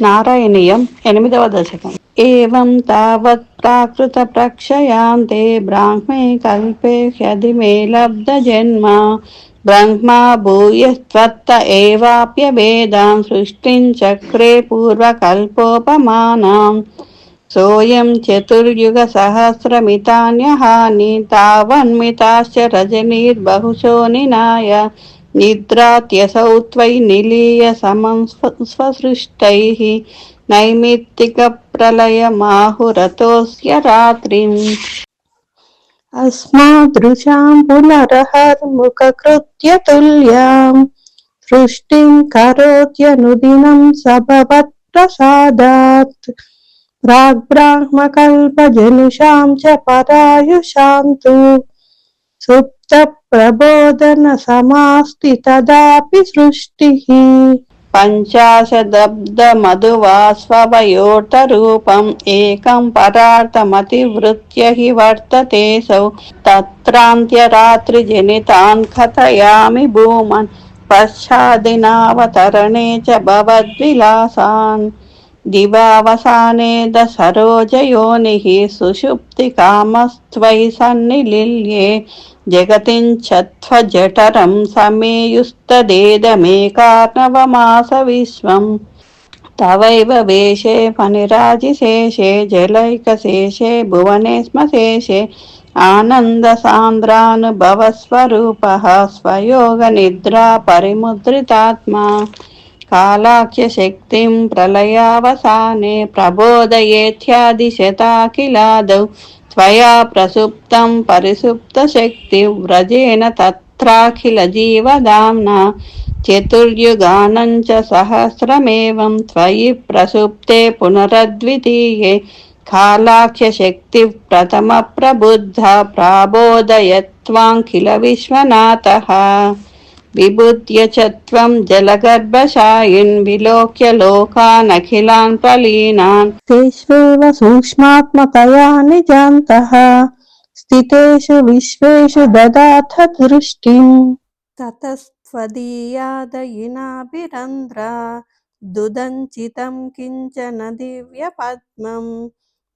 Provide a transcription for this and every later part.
నారాయణీయం 8వ దశకం. ఏవం తావత్ ప్రాకృత ప్రక్షయాంతే బ్రాహ్మే కల్పే హ్యధిమే లబ్ధ జన్మ బ్రహ్మా భూయస్త్వత్త ఏవాప్యభేదాం సృష్టిం చక్రే పూర్వకల్పోపమానాం సోయం చతుర్యుగ సహస్రమితాన్యహాని తావన్మితాశ్చ రజనీర్బహుశో నినాయ నిద్రాత్యసౌ త్వయి నిలీయ సమం స్వసృష్టైః నైమిత్తిక ప్రళయమాహురతోస్య రాత్రిం అస్మాదృశాం పునరహర్ముఖకృత్య తుల్యాం సృష్టిం కరోత్యనుదినం సభవత్ప్రసాదాత్ ప్రాగ్బ్రాహ్మకల్పజనుషాం చ పరాయుషాం తు సుప్త ప్రబోధన సమాస్తి తదాపి సృష్టిః పంచాశదబ్దమధువాస్వవయోటరూపం ఏకం పరార్థమతివృత్య హి వర్తతేసౌ తత్రాంత్యరాత్రిజనితాన్ కథయామి భూమన్ పశ్చాదినావతరణే చ భవద్విలాసాన్ దివావసానే దసరోజయోనిః సుషుప్తికామస్త్వయి సన్నిలిల్యే జగతించత్వజఠరం సమేయుస్తదేదమేకార్ణవమాస విశ్వం తవైవ వేషే ఫణిరాజిశేషే జలైకశేషే భువనే శ్మశేషే ఆనందసాంద్రానుభవస్వరూపః స్వయోగనిద్రా పరిముద్రితాత్మా కాలాఖ్య శక్తిం ప్రళయావసానే ప్రబోధయేత్యాదిశతాఖిలాదౌ త్వయా ప్రసుప్తం పరిసుప్తశక్తి వ్రజేన తత్రాఖిల జీవదామ్నా చతుర్యుగానం చ సహస్రమేవం త్వయి ప్రసుప్తే పునరద్వితీయే కాలాఖ్య శక్తి ప్రథమ ప్రబుద్ధ ప్రాబోధయత్వాంఖిల విశ్వనాథః విబుధ్య చ త్వం జలగర్భశాయిన్ విలోక్య లోకానఖిలాన్ ప్రలీనాన్ తేష్వేవ సూక్ష్మాత్మతయా నిజాంతః స్థితేషు విశ్వేషు దదాథ దృష్టిం తతస్త్వదీయాదయినాభిరంధ్రా దుదంచితం కించన దివ్యపద్మం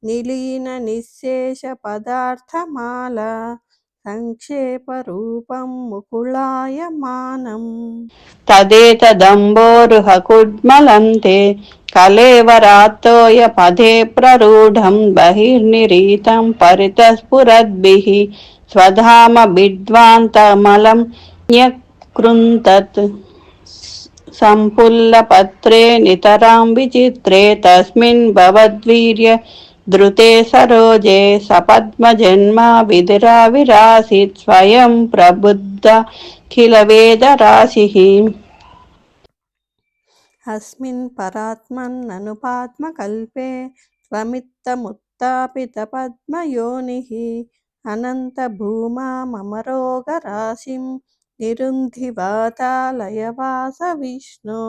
నిలీన నిశ్శేష పదార్థమాల సంక్షేపరూపం ముకుళాయమానం తదేతదంబోరుహకుడ్మలంతే కళేవరాత్తోయ పదే ప్రరూఢం బహిర్నిరీతం పరితస్ఫురద్భిః స్వధామ బిడ్వాంతమలం న్యకృంతత్ సంపుల్లపత్రే నితరాం విచిత్రే తస్మిన్ భవద్వీర్య ధృతే సరోజే సపద్మజన్మా విధిరావిరాసిత్ స్వయం ప్రబుద్ధఖిల వేదరాశిః అస్మిన్ పరాత్మన్ననుపాత్మకల్పే త్వమిత్తముత్తాపిత పద్మయోనిః అనంత భూమామరోగరాశిం నిరుంధి వాతాలయ వాస విష్ణో